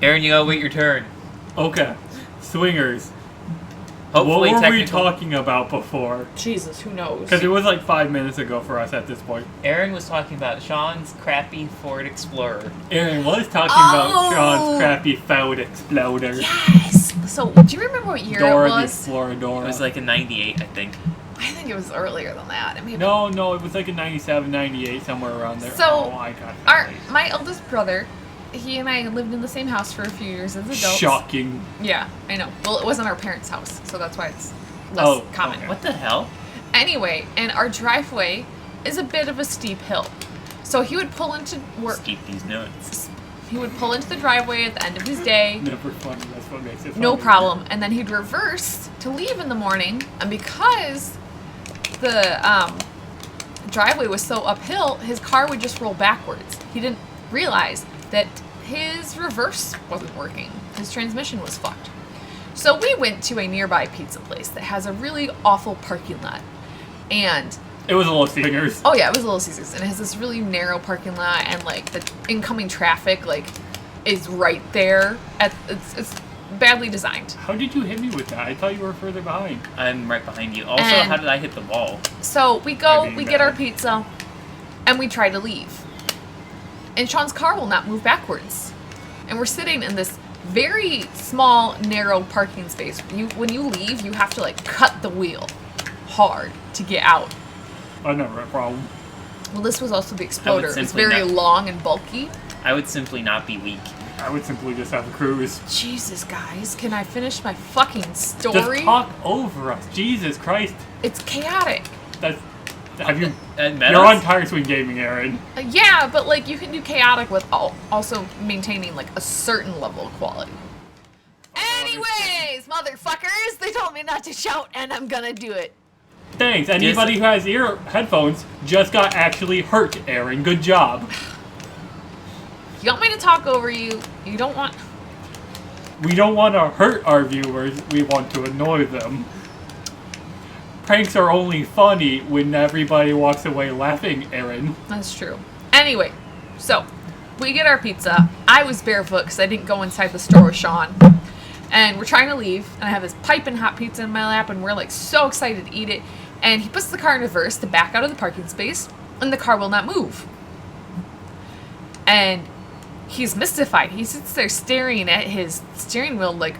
Aaron, you gotta wait your turn. Okay. Swingers. Hopefully What were we talking about before? Jesus, who knows? Because it was like 5 minutes ago for us at this point. Aaron was talking about Sean's crappy Ford Explorer. Aaron was talking about Sean's crappy Ford Exploder. Yes! So, do you remember what year Dora it the was? Explorer, Dora. It was like a 98, I think. I think it was earlier than that. Maybe. No, it was like a 97, 98, somewhere around there. So, I got my eldest brother, he and I lived in the same house for a few years as adults. Shocking. Yeah, I know. Well, it wasn't our parents' house, so that's why it's less common. Okay. What the hell? Anyway, and our driveway is a bit of a steep hill. So he would pull into work. Steep these nuts. He would pull into the driveway at the end of his day. Never funny. That's what makes it funny. No problem. And then he'd reverse to leave in the morning. And because the driveway was so uphill, his car would just roll backwards. He didn't realize that his reverse wasn't working. His transmission was fucked. So we went to a nearby pizza place that has a really awful parking lot. And it was a Little Caesars. oh yeah, it was Little Caesars, and it has this really narrow parking lot, and like the incoming traffic like is right there. It's badly designed. How did you hit me with that? I thought you were further behind. I'm right behind you. Also, And- how did I hit the wall? So we go, I mean, we get our pizza, and we try to leave. And Sean's car will not move backwards. And we're sitting in this very small, narrow parking space. When you leave, you have to like cut the wheel hard to get out. I never had a problem. Well, this was also the Exploder. It's simply very not- long and bulky. I would simply not be weak. I would simply just have a cruise. Jesus, guys, can I finish my fucking story? Just talk over us. Jesus Christ. It's chaotic. That's. Have you? And You're on Tire Swing Gaming, Aaron. Yeah, but like you can do chaotic with also maintaining like a certain level of quality. Anyways, motherfuckers, they told me not to shout, and I'm gonna do it. Thanks. Anybody who has headphones just got actually hurt, Aaron. Good job. You want me to talk over you? You don't want. We don't want to hurt our viewers. We want to annoy them. Pranks are only funny when everybody walks away laughing, Aaron. That's true. Anyway, so we get our pizza. I was barefoot because I didn't go inside the store with Sean. And we're trying to leave, and I have this piping hot pizza in my lap, and we're like so excited to eat it. And he puts the car in reverse to back out of the parking space, and the car will not move. And he's mystified. He sits there staring at his steering wheel like,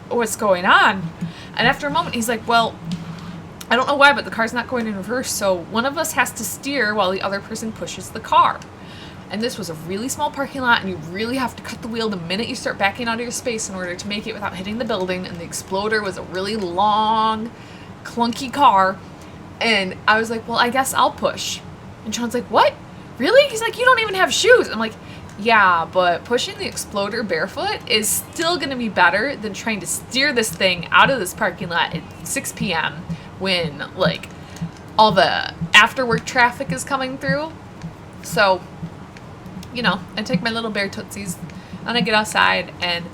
what's going on? And after a moment, he's like, well, I don't know why, but the car's not going in reverse, so one of us has to steer while the other person pushes the car. And this was a really small parking lot, and you really have to cut the wheel the minute you start backing out of your space in order to make it without hitting the building. And the Exploder was a really long, clunky car. And I was like, well, I guess I'll push. And Sean's like, what? Really? He's like, you don't even have shoes. I'm like, yeah, but pushing the Exploder barefoot is still going to be better than trying to steer this thing out of this parking lot at 6 p.m. when, like, all the after-work traffic is coming through. So, you know, I take my little bear tootsies, and I get outside, and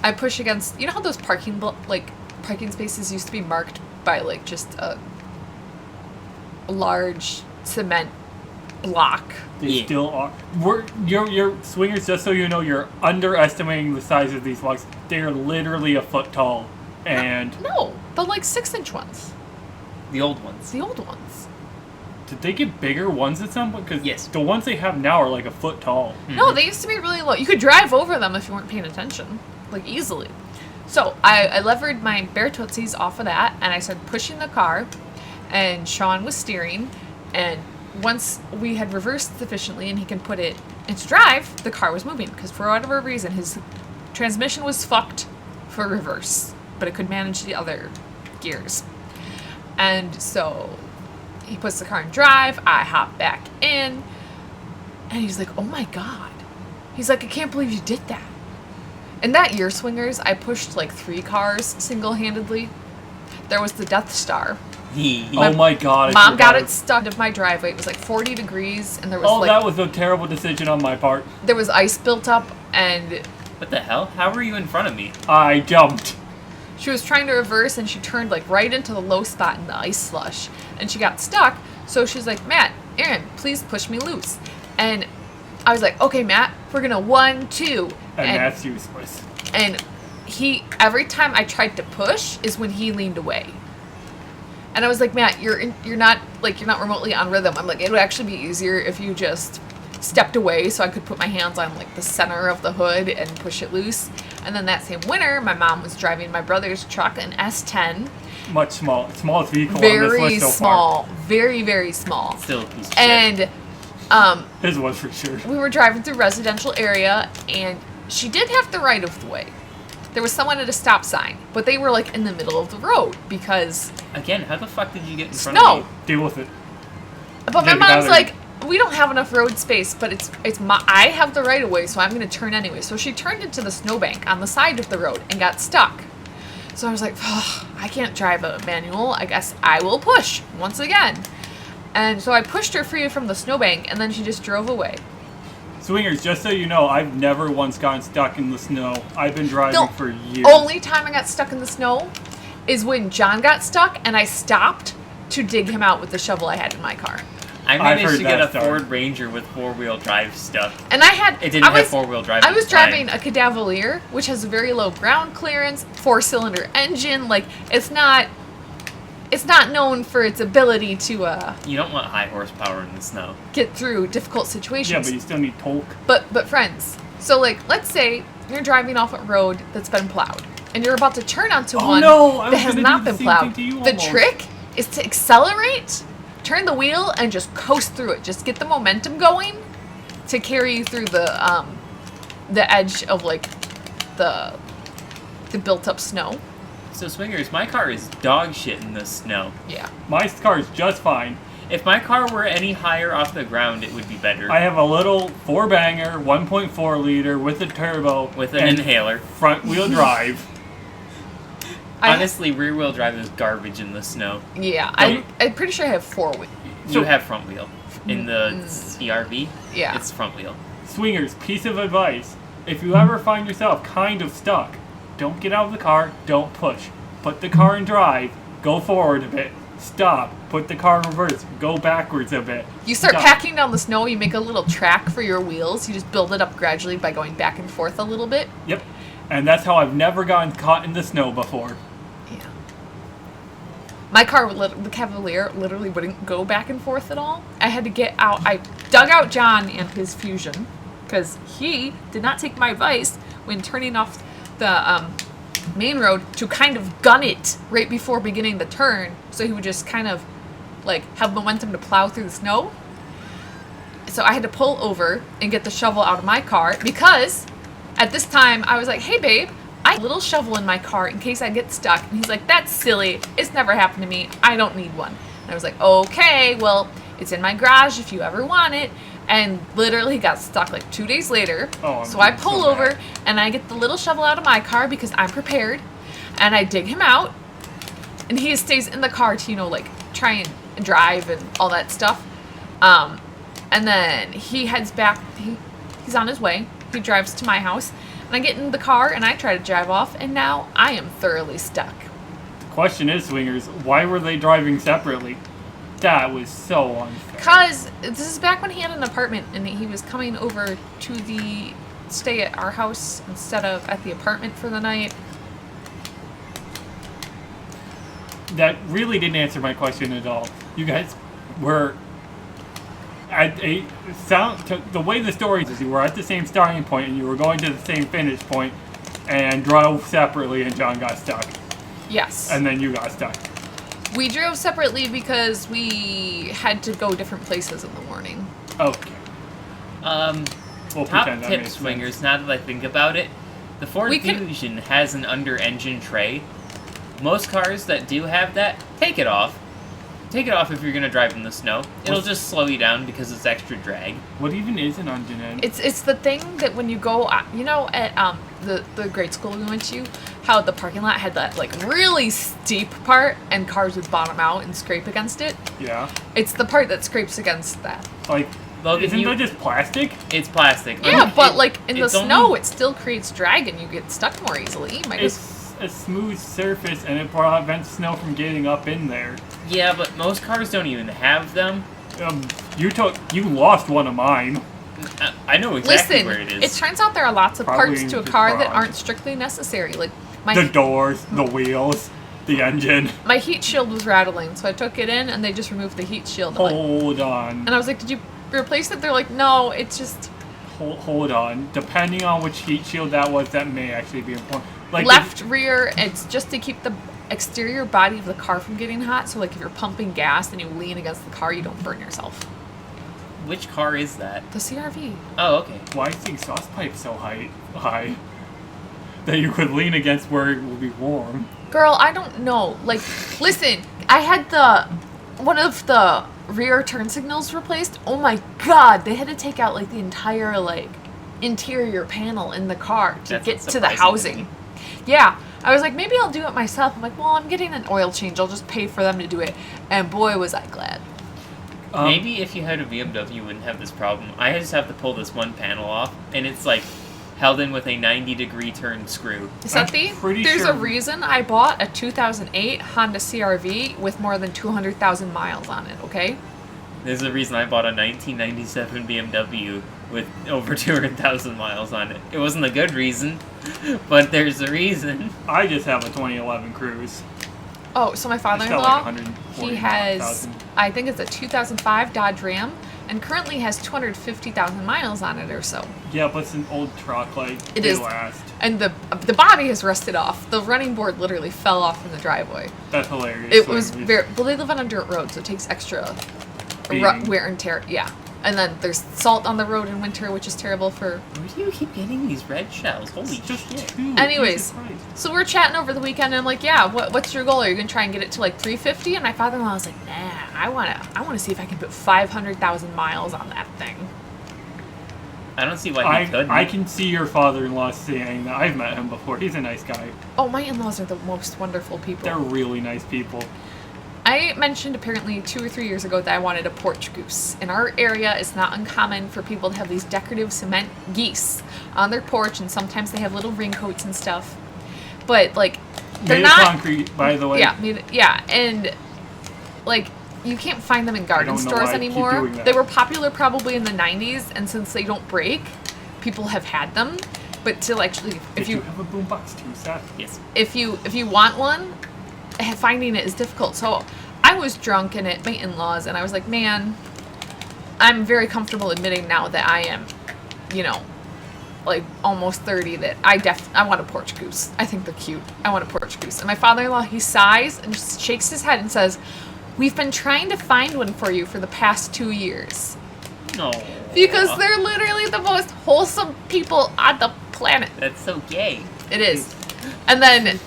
I push against... You know how those parking spaces used to be marked by, like, just a large cement block? They still are. Your swingers, just so you know, you're underestimating the size of these blocks. They're literally a foot tall. And No, the, like, 6-inch ones. The old ones. The old ones. did they get bigger ones at some point? Because Yes. the ones they have now are like a foot tall. No, they used to be really low. You could drive over them if you weren't paying attention, like easily. So I levered my bear tootsies off of that, and I started pushing the car, and Sean was steering, and once we had reversed sufficiently and he can put it into drive, the car was moving, because for whatever reason his transmission was fucked for reverse, but it could manage the other gears. And so he puts the car in drive, I hop back in, and he's like, oh my god. He's like, I can't believe you did that. And that year, Swingers, I pushed like 3 cars single-handedly. There was the Death Star. Oh my god. Mom got it stuck in my driveway. It was like 40 degrees, and there was that was a terrible decision on my part. there was ice built up, and What the hell? How were you in front of me? I jumped. she was trying to reverse, and she turned like right into the low spot in the ice slush, and she got stuck. So she's like, Matt, Aaron, please push me loose. And I was like, okay, Matt, we're gonna 1, 2. And that's useless. And every time I tried to push is when he leaned away. And I was like, Matt, you're not remotely on rhythm. I'm like, it would actually be easier if you just stepped away so I could put my hands on like the center of the hood and push it loose. And then that same winter, my mom was driving my brother's truck, an S10. Much smallest vehicle on this Very list so small. far. Very, very small. Still a piece of shit. And His was for sure. we were driving through residential area, and she did have the right of the way. There was someone at a stop sign, but they were like in the middle of the road because Again, how the fuck did you get in front snow. of me? Deal with it. But my Get mom's out like, we don't have enough road space, but I have the right of way, so I'm going to turn anyway. So she turned into the snowbank on the side of the road and got stuck. So I was like, I can't drive a manual. I guess I will push once again. And so I pushed her free from the snowbank, and then she just drove away. Swingers, just so you know, I've never once gotten stuck in the snow. I've been driving The for years. only time I got stuck in the snow is when John got stuck, and I stopped to dig him out with the shovel I had in my car. I I've managed heard to get that a story. Ford Ranger with 4-wheel drive stuff. And I had It didn't have 4-wheel drive. I at was the time. driving a Cadaverlier, which has a very low ground clearance, 4-cylinder engine. Like it's not known for its ability to You don't want high horsepower in the snow. get through difficult situations. Yeah, but you still need torque. But friends, so like let's say you're driving off a road that's been plowed, and you're about to turn onto Oh, one no, I that was has gonna not do the been same plowed. thing to you The almost. trick is to accelerate, turn the wheel, and just coast through it. Just get the momentum going to carry you through the edge of like the built up snow. So swingers, my car is dog shit in the snow. Yeah. My car's just fine. If my car were any higher off the ground, it would be better. I have a little 4-banger, 1.4 liter with a turbo. With an and inhaler. Front wheel drive. Honestly, rear-wheel drive is garbage in the snow. Yeah, Don't- I'm pretty sure I have 4 wheels. You have front wheel. In the CRV, Yeah. it's front wheel. Swingers, piece of advice. If you ever find yourself kind of stuck, don't get out of the car, don't push. Put the car in drive, go forward a bit, stop, put the car in reverse, go backwards a bit. You start stop. packing down the snow, you make a little track for your wheels. You just build it up gradually by going back and forth a little bit. Yep. And that's how I've never gotten caught in the snow before. Yeah. My car, the Cavalier, literally wouldn't go back and forth at all. I had to get out. I dug out John and his Fusion because he did not take my advice when turning off the main road to kind of gun it right before beginning the turn, so he would just kind of like have momentum to plow through the snow. So I had to pull over and get the shovel out of my car because at this time I was like, hey babe, I have a little shovel in my car in case I get stuck. And he's like, that's silly, it's never happened to me, I don't need one. And I was like, okay, well, it's in my garage if you ever want it. And literally got stuck like 2 days later. Oh, so I I'm pull so over mad. and I get the little shovel out of my car because I'm prepared. And I dig him out. And he stays in the car to, like try and drive and all that stuff. And then he heads back. He's on his way. He drives to my house. And I get in the car and I try to drive off. And now I am thoroughly stuck. The question is, Swingers, why were they driving separately? That was so unfair. Because this is back when he had an apartment and he was coming over to stay at our house instead of at the apartment for the night. That really didn't answer my question at all. You guys were at the way the story is, you were at the same starting point and you were going to the same finish point and drove separately and John got stuck. Yes. And then you got stuck. We drove separately because we had to go different places in the morning. Okay. We'll Top pretend that tip, makes swingers, sense. now that I think about it, the Ford We can- Fusion has an under-engine tray. Most cars that do have that, take it off. Take it off if you're going to drive in the snow. It'll just slow you down because it's extra drag. What even is an engine end? It's the thing that when you go, at the grade school we went to, how the parking lot had that like really steep part and cars would bottom out and scrape against it. Yeah. It's the part that scrapes against that. Like, Logan, isn't that just plastic? It's plastic. Yeah, but it- like in the it's snow, only- it still creates drag and you get stuck more easily. You might just It's a smooth surface and it prevents snow from getting up in there. Yeah, but most cars don't even have them. You lost one of mine. I know exactly Listen, where it is. it turns out there are lots of Probably parts to a in the car that garage. aren't strictly necessary. Like The doors, the wheels, the engine. my heat shield was rattling, so I took it in and they just removed the heat shield. I'm like- Hold on. and I was like, "Did you replace it?" They're like, "No, it's just Hold on. Depending on which heat shield that was, that may actually be important. Like left rear. It's just to keep the exterior body of the car from getting hot. So like if you're pumping gas and you lean against the car, you don't burn yourself." Which car is that? The CRV. Oh, okay. Why is the exhaust pipe so high that you could lean against where it will be warm? Girl, I don't know. Like, listen, I had one of the rear turn signals replaced. Oh my god, they had to take out like the entire like interior panel in the car to That's get to the surprising to housing. me. Yeah, I was like, maybe I'll do it myself. I'm like, well, I'm getting an oil change. I'll just pay for them to do it. And boy, was I glad. Maybe if you had a BMW, you wouldn't have this problem. I just have to pull this one panel off, and it's like held in with a 90-degree turn screw. Septi, pretty there's sure- a reason I bought a 2008 Honda CRV with more than 200,000 miles on it, okay? There's a reason I bought a 1997 BMW with over 200,000 miles on it. It wasn't a good reason, but there's a reason. I just have a 2011 Cruise. Oh, so my It's got father-in-law, like 140,000. he has, I think it's a 2005 Dodge Ram, and currently has 250,000 miles on it or so. Yeah, but it's an old truck. Like It they is. last. And the body has rusted off. The running board literally fell off in the driveway. That's hilarious. It was Like, very, well, they live on a dirt road, so it takes extra Beating. wear and tear. Yeah. And then there's salt on the road in winter, which is terrible for. Where do you keep getting these red shells? Holy Just shit. two. Anyways. Jesus Christ. So we're chatting over the weekend, and I'm like, yeah, what's your goal? Are you gonna try and get it to like 350? And my father-in-law was like, nah, I wanna see if I can put 500,000 miles on that thing. I don't see why he couldn't. I can see your father-in-law saying that. I've met him before. He's a nice guy. Oh, my in-laws are the most wonderful people. They're really nice people. I mentioned apparently 2 or 3 years ago that I wanted a porch goose. In our area, it's not uncommon for people to have these decorative cement geese on their porch, and sometimes they have little raincoats and stuff. But like, they're Made of not. concrete, by the way. Yeah, and like you can't find them in garden don't know stores why I keep anymore. doing that. They were popular probably in the 90s, and since they don't break, people have had them. But to actually, Did you have a boombox too, Seth? Yes. if you want one, finding it is difficult. So I was drunk and at my in-laws, and I was like, man, I'm very comfortable admitting now that I am, like almost 30, that I want a porch goose. I think they're cute. I want a porch goose. And my father-in-law, he sighs and just shakes his head and says, we've been trying to find one for you for the past 2 years. No. Because they're literally the most wholesome people on the planet. That's so gay. It is. And then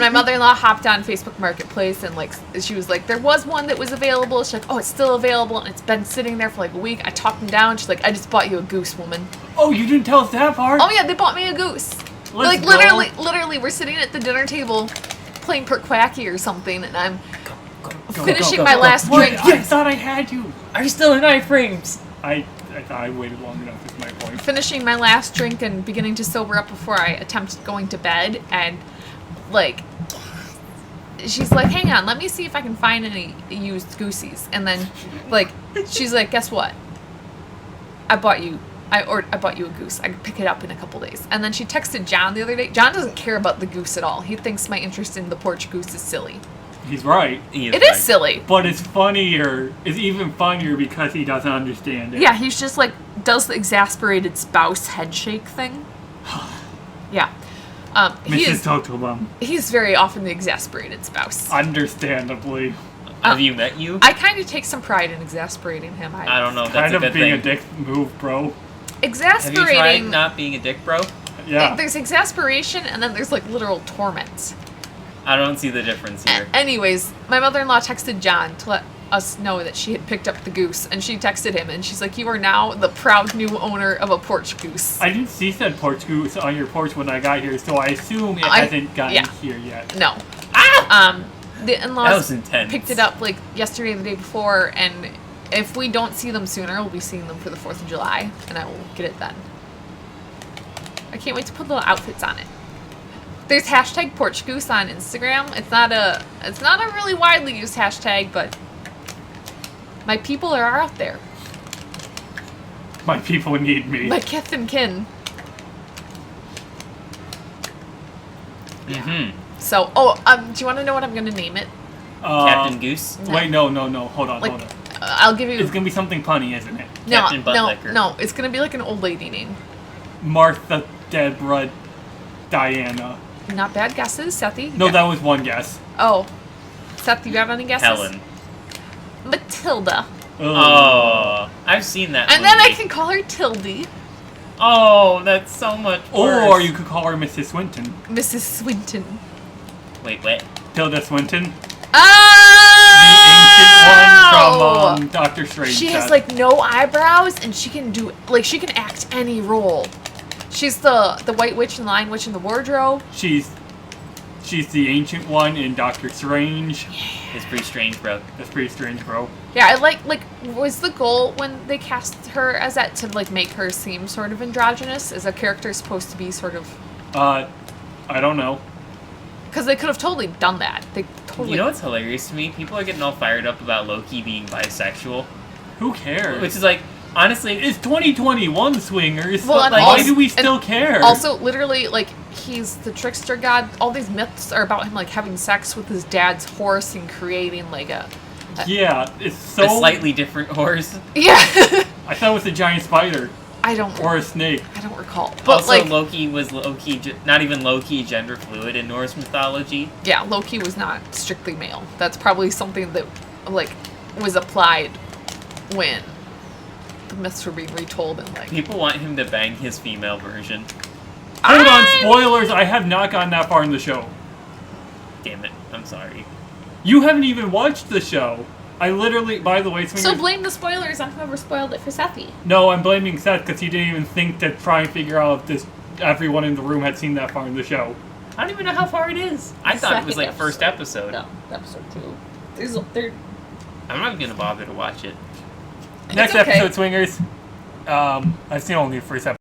my mother-in-law hopped on Facebook Marketplace, and like she was like, there was one that was available. She's like, oh, it's still available, and it's been sitting there for like a week. I talked them down. She's like, I just bought you a goose, woman. Oh, you didn't tell us that part? Oh yeah, they bought me a goose. Let's Literally, we're sitting at the dinner table playing Perquacky or something, and I'm finishing my last What? drink. I thought I had you. Are you still in iframes? I thought I waited long enough is my point. Finishing my last drink and beginning to sober up before I attempt going to bed, and like she's like, hang on, let me see if I can find any used goosies. And then like she's like, guess what, I bought you a goose. I can pick it up in a couple days. And then she texted John the other day. John doesn't care about the goose at all. He thinks my interest in the porch goose is silly. He's right. It is silly. But it's funnier. It's even funnier because he doesn't understand it. Yeah, he's just like does the exasperated spouse head shake thing. Yeah. Mrs. Totobum. He's very often the exasperated spouse. Understandably. Have you met you? I kind of take some pride in exasperating him. I don't know. That's Kind a of good being thing. a dick move, bro. Have you Exasperating. tried not being a dick, bro? Yeah. There's exasperation, and then there's like literal torment. I don't see the difference here. Anyways, my mother-in-law texted John to let us know that she had picked up the goose, and she texted him, and she's like, you are now the proud new owner of a porch goose. I didn't see said porch goose on your porch when I got here, so I assume it hasn't gotten here yet. No. The That in-laws was intense. picked it up like yesterday or the day before, and if we don't see them sooner, we'll be seeing them for the 4th of July, and I will get it then. I can't wait to put little outfits on it. There's hashtag porch goose on Instagram. It's not a really widely used hashtag, but my people are out there. My people need me. My kith and kin. Mm-hmm. So, do you want to know what I'm gonna name it? Captain Goose. No. Wait, no. Hold on. I'll give you. It's gonna be something punny, isn't it? Captain Buttlicker. No. It's gonna be like an old lady name. Martha, Deborah, Diana. Not bad guesses, Sethy. No, that was one guess. Oh, Seth, you got any guesses? Helen. Matilda. Oh, I've seen that. And movie. then I can call her Tildy. Oh, that's so much worse. Or you could call her Mrs. Swinton. Mrs. Swinton. Wait, what? Tilda Swinton. Oh! The ancient one from Doctor Strange. She has like no eyebrows, and she can act any role. She's the White Witch and the Lion Witch in the Wardrobe. She's the ancient one in Doctor Strange. It's pretty strange, bro. That's pretty strange, bro. Yeah, I like was the goal when they cast her as that to like make her seem sort of androgynous? Is a character supposed to be sort of? I don't know. Because they could have totally done that. They totally. You know what's hilarious to me? People are getting all fired up about Loki being bisexual. Who cares? Which is like, honestly, It's 2021, swingers. Well, and why also- do we still care? Also, literally, like, he's the trickster god. All these myths are about him, like, having sex with his dad's horse and creating, like, yeah, it's so. a slightly different horse. Yeah. I thought it was a giant spider I don't or a snake. recall. But, Also, like, Loki was not even Loki, gender fluid in Norse mythology. yeah, Loki was not strictly male. That's probably something that, like, was applied when the myths were being retold and, like... People want him to bang his female version. Hold on, spoilers! I have not gotten that far in the show. Damn it, I'm sorry. You haven't even watched the show. I literally, by the way, swingers. So blame the spoilers on whoever spoiled it for Sethy. No, I'm blaming Seth because he didn't even think to try and figure out if everyone in the room had seen that far in the show. I don't even know how far it is. I thought it was like first episode. No, episode 2. I'm not gonna bother to watch it. Next okay. episode, swingers. I've seen only the first episode.